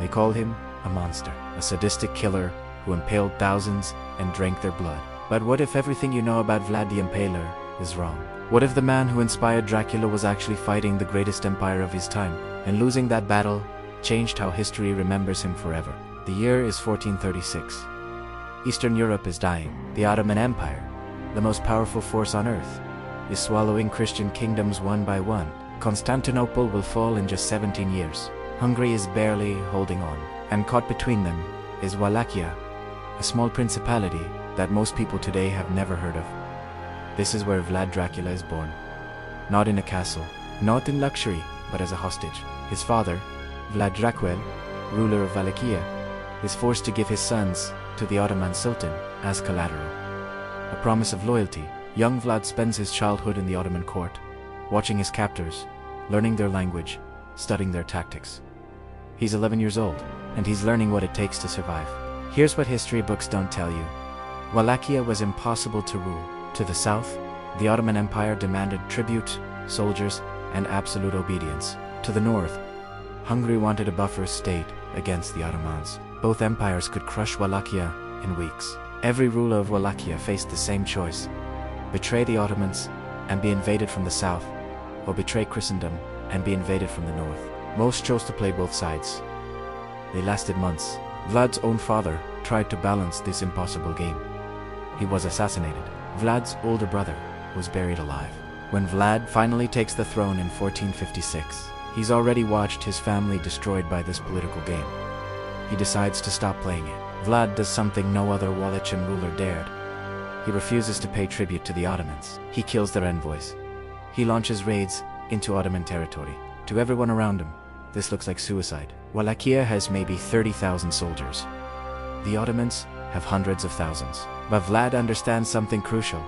They called him a monster, a sadistic killer who impaled thousands and drank their blood. But what if everything you know about Vlad the Impaler is wrong? What if the man who inspired Dracula was actually fighting the greatest empire of his time, and losing that battle changed how history remembers him forever? The year is 1436. Eastern Europe is dying. The Ottoman Empire, the most powerful force on earth, is swallowing Christian kingdoms one by one. Constantinople will fall in just 17 years. Hungary is barely holding on, and caught between them is Wallachia, a small principality that most people today have never heard of. This is where Vlad Dracula is born. Not in a castle, not in luxury, but as a hostage. His father, Vlad Dracula, ruler of Wallachia, is forced to give his sons to the Ottoman Sultan as collateral. A promise of loyalty, young Vlad spends his childhood in the Ottoman court, watching his captors, learning their language, studying their tactics. He's 11 years old, and he's learning what it takes to survive. Here's what history books don't tell you. Wallachia was impossible to rule. To the south, the Ottoman Empire demanded tribute, soldiers, and absolute obedience. To the north, Hungary wanted a buffer state against the Ottomans. Both empires could crush Wallachia in weeks. Every ruler of Wallachia faced the same choice: betray the Ottomans and be invaded from the south, or betray Christendom and be invaded from the north. Most chose to play both sides. They lasted months. Vlad's own father tried to balance this impossible game. He was assassinated. Vlad's older brother was buried alive. When Vlad finally takes the throne in 1456, he's already watched his family destroyed by this political game. He decides to stop playing it. Vlad does something no other Wallachian ruler dared. He refuses to pay tribute to the Ottomans. He kills their envoys. He launches raids into Ottoman territory. To everyone around him, this looks like suicide. Wallachia has maybe 30,000 soldiers. The Ottomans have hundreds of thousands. But Vlad understands something crucial.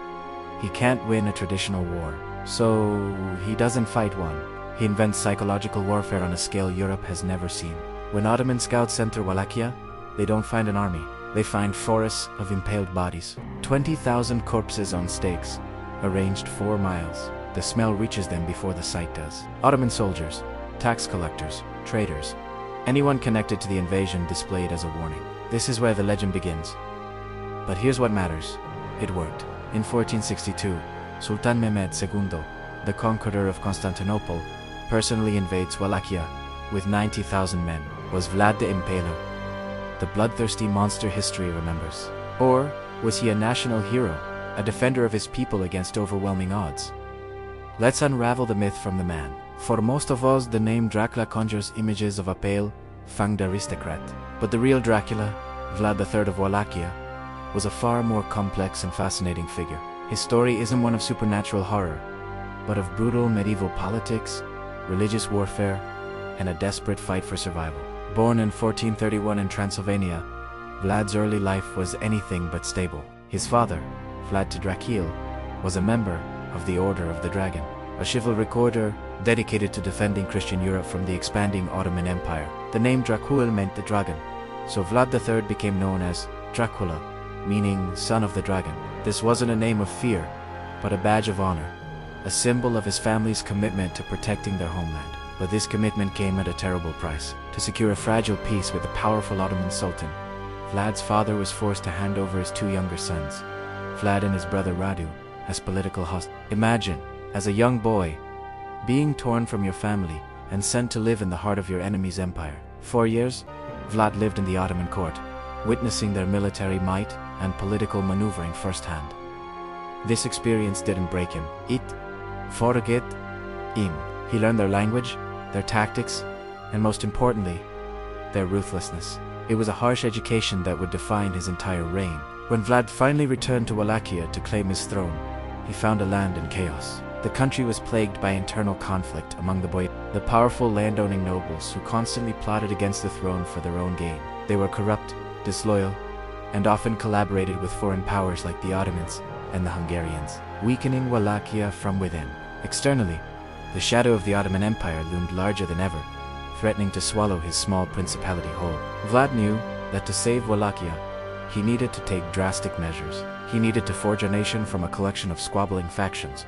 He can't win a traditional war, so he doesn't fight one. He invents psychological warfare on a scale Europe has never seen. When Ottoman scouts enter Wallachia, they don't find an army. They find forests of impaled bodies. 20,000 corpses on stakes, arranged 4 miles. The smell reaches them before the sight does. Ottoman soldiers, tax collectors, traders, anyone connected to the invasion displayed as a warning. This is where the legend begins. But here's what matters. It worked. In 1462, Sultan Mehmed II, the conqueror of Constantinople, personally invades Wallachia with 90,000 men. Was Vlad the Impaler the bloodthirsty monster history remembers? Or was he a national hero, a defender of his people against overwhelming odds? Let's unravel the myth from the man. For most of us, the name Dracula conjures images of a pale, fanged aristocrat. But the real Dracula, Vlad III of Wallachia, was a far more complex and fascinating figure. His story isn't one of supernatural horror, but of brutal medieval politics, religious warfare, and a desperate fight for survival. Born in 1431 in Transylvania, Vlad's early life was anything but stable. His father, Vlad Dracula, was a member of the Order of the Dragon, a chivalric order dedicated to defending Christian Europe from the expanding Ottoman Empire. The name Dracula meant the dragon, so Vlad III became known as Dracula, meaning son of the dragon. This wasn't a name of fear, but a badge of honor, a symbol of his family's commitment to protecting their homeland. But this commitment came at a terrible price. To secure a fragile peace with the powerful Ottoman Sultan, Vlad's father was forced to hand over his 2 younger sons, Vlad and his brother Radu, as political hostages. Imagine, as a young boy, being torn from your family and sent to live in the heart of your enemy's empire. 4 years, Vlad lived in the Ottoman court, witnessing their military might and political maneuvering firsthand. This experience didn't break him. It forget him. He learned their language, their tactics, and most importantly, their ruthlessness. It was a harsh education that would define his entire reign. When Vlad finally returned to Wallachia to claim his throne, he found a land in chaos. The country was plagued by internal conflict among the powerful landowning nobles who constantly plotted against the throne for their own gain. They were corrupt, disloyal, and often collaborated with foreign powers like the Ottomans and the Hungarians, weakening Wallachia from within. Externally, the shadow of the Ottoman Empire loomed larger than ever, threatening to swallow his small principality whole. Vlad knew that to save Wallachia, he needed to take drastic measures. He needed to forge a nation from a collection of squabbling factions,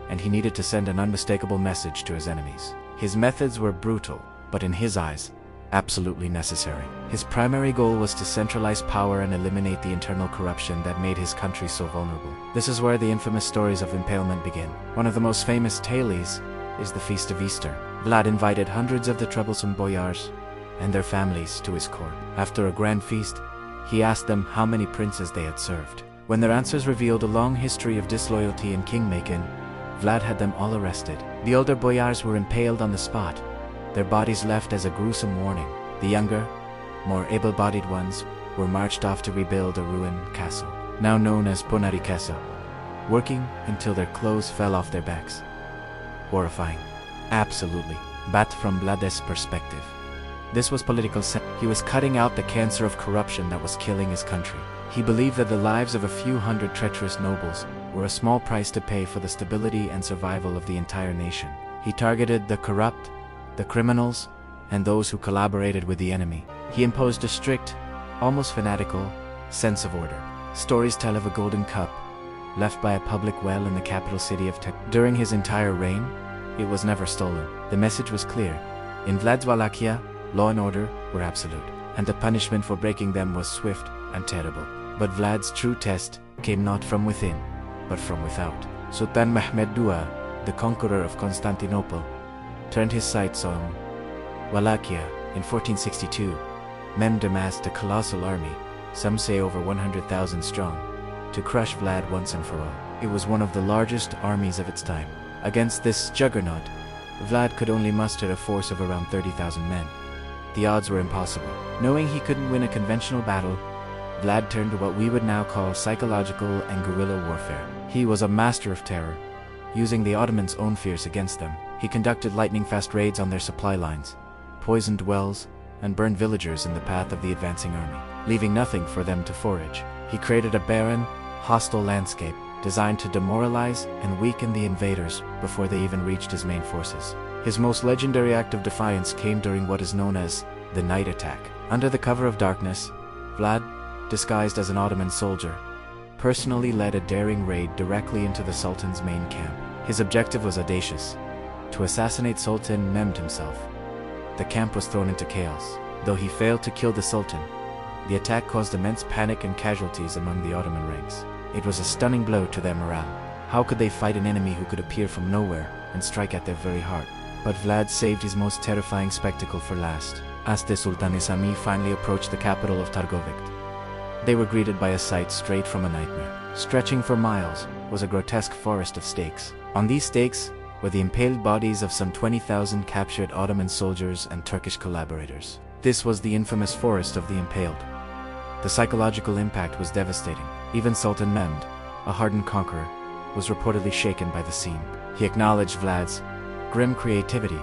and he needed to send an unmistakable message to his enemies. His methods were brutal, but in his eyes, absolutely necessary. His primary goal was to centralize power and eliminate the internal corruption that made his country so vulnerable. This is where the infamous stories of impalement begin. One of the most famous tales is the Feast of Easter. Vlad invited hundreds of the troublesome boyars and their families to his court. After a grand feast, he asked them how many princes they had served. When their answers revealed a long history of disloyalty and king-making, Vlad had them all arrested. The older boyars were impaled on the spot, their bodies left as a gruesome warning. The younger, more able-bodied ones were marched off to rebuild a ruined castle, now known as Ponarikeso, working until their clothes fell off their backs. Horrifying. Absolutely. But from Vlad's perspective, this was political sense. He was cutting out the cancer of corruption that was killing his country. He believed that the lives of a few hundred treacherous nobles were a small price to pay for the stability and survival of the entire nation. He targeted the corrupt, the criminals, and those who collaborated with the enemy. He imposed a strict, almost fanatical, sense of order. Stories tell of a golden cup left by a public well in the capital city of Tech. During his entire reign, it was never stolen. The message was clear. In Vlad's Wallachia, law and order were absolute, and the punishment for breaking them was swift and terrible. But Vlad's true test came not from within, but from without. Sultan Mehmed II, the conqueror of Constantinople, turned his sights on Wallachia. In 1462, Mehmed amassed a colossal army, some say over 100,000 strong, to crush Vlad once and for all. It was one of the largest armies of its time. Against this juggernaut, Vlad could only muster a force of around 30,000 men. The odds were impossible. Knowing he couldn't win a conventional battle, Vlad turned to what we would now call psychological and guerrilla warfare. He was a master of terror, using the Ottomans' own fears against them. He conducted lightning-fast raids on their supply lines, poisoned wells, and burned villagers in the path of the advancing army, leaving nothing for them to forage. He created a barren, hostile landscape designed to demoralize and weaken the invaders before they even reached his main forces. His most legendary act of defiance came during what is known as the night attack. Under the cover of darkness, Vlad, disguised as an Ottoman soldier, personally led a daring raid directly into the Sultan's main camp. His objective was audacious: to assassinate Sultan Mehmed himself. The camp was thrown into chaos. Though he failed to kill the Sultan, the attack caused immense panic and casualties among the Ottoman ranks. It was a stunning blow to their morale. How could they fight an enemy who could appear from nowhere and strike at their very heart? But Vlad saved his most terrifying spectacle for last. As the Sultan's army finally approached the capital of Targovik, they were greeted by a sight straight from a nightmare. Stretching for miles was a grotesque forest of stakes. On these stakes were the impaled bodies of some 20,000 captured Ottoman soldiers and Turkish collaborators. This was the infamous Forest of the Impaled. The psychological impact was devastating. Even Sultan Mehmed, a hardened conqueror, was reportedly shaken by the scene. He acknowledged Vlad's grim creativity,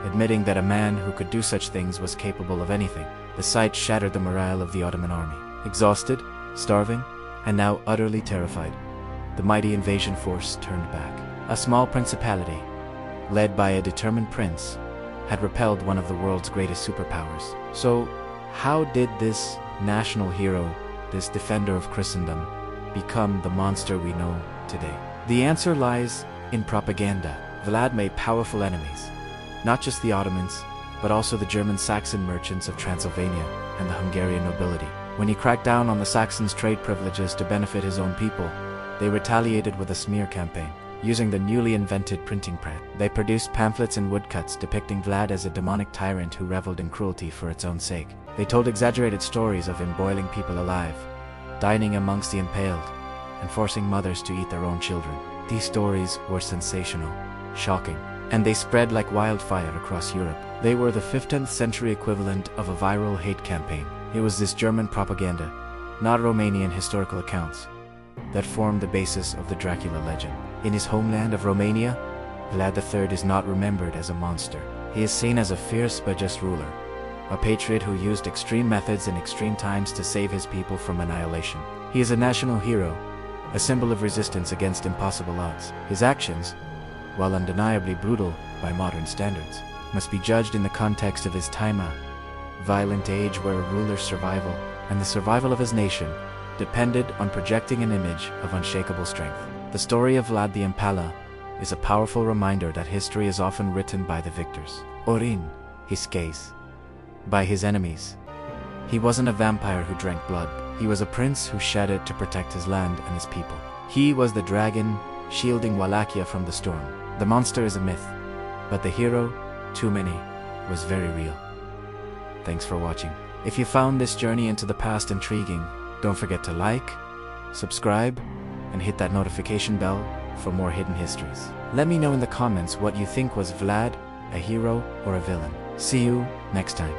admitting that a man who could do such things was capable of anything. The sight shattered the morale of the Ottoman army. Exhausted, starving, and now utterly terrified, the mighty invasion force turned back. A small principality, led by a determined prince, had repelled one of the world's greatest superpowers. So, how did this national hero, this defender of Christendom, become the monster we know today? The answer lies in propaganda. Vlad made powerful enemies, not just the Ottomans, but also the German Saxon merchants of Transylvania and the Hungarian nobility. When he cracked down on the Saxons' trade privileges to benefit his own people, they retaliated with a smear campaign. Using the newly invented printing press, they produced pamphlets and woodcuts depicting Vlad as a demonic tyrant who reveled in cruelty for its own sake. They told exaggerated stories of him boiling people alive, dining amongst the impaled, and forcing mothers to eat their own children. These stories were sensational, shocking, and they spread like wildfire across Europe. They were the 15th century equivalent of a viral hate campaign. It was this German propaganda, not Romanian historical accounts, that formed the basis of the Dracula legend. In his homeland of Romania, Vlad III is not remembered as a monster. He is seen as a fierce but just ruler, a patriot who used extreme methods in extreme times to save his people from annihilation. He is a national hero, a symbol of resistance against impossible odds. His actions, while undeniably brutal by modern standards, must be judged in the context of his time, a violent age where a ruler's survival and the survival of his nation depended on projecting an image of unshakable strength. The story of Vlad the Impaler is a powerful reminder that history is often written by the victors, or in his case, by his enemies. He wasn't a vampire who drank blood. He was a prince who shed it to protect his land and his people. He was the dragon, shielding Wallachia from the storm. The monster is a myth, but the hero, too many, was very real. Thanks for watching. If you found this journey into the past intriguing, don't forget to like, subscribe, and hit that notification bell for more hidden histories. Let me know in the comments what you think. Was Vlad a hero or a villain? See you next time.